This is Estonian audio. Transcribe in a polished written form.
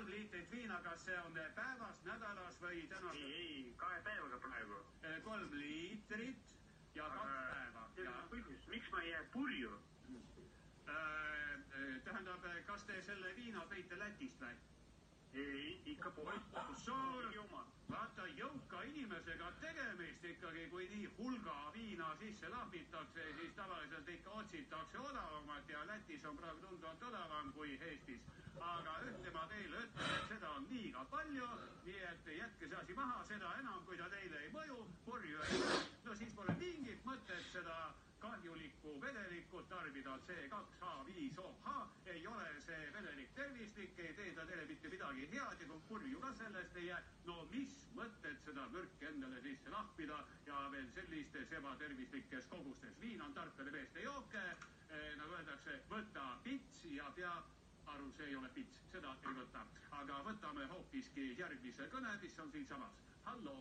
3 liitrit viina, kas see on päevas, nädalas või täna? Ei, 2 päevaga praegu. 3 liitrit ja 2 päeva. Põhjus, miks ma ei jää purju? Tähendab, kas te selle viina tõite Lätist või? Ei, ikka poest. Vaata, jõuka inimesega tegemist ikkagi, kui nii hulga viina sisse lahvitakse, siis tavaliselt ikka otsitakse odavamat ja Lätis on praegu tunduvalt odavam kui Eestis. Aga ühte ma teile ütlen, et seda on liiga palju, nii et jätke see asi maha, seda enam, kui ta teile ei mõju, purju ei mõju. No siis pole mingit mõtet seda kahjulikku vedelikku tarbida C2H5OH, ei ole see vedelik tervislik, ei tee ta teile mitte midagi head ja kui purju ka sellest ei jää, no mis mõtted seda mürki endale sisse lahpida ja veel sellistes ebatervislikes kogustes. Viin on tarkade meeste jooke, nagu öeldakse, võta pits ja pea aru, see ei ole pits, seda ei võta. Aga võtame hoopiski järgmise kõne, mis on siinsamas. Hallo!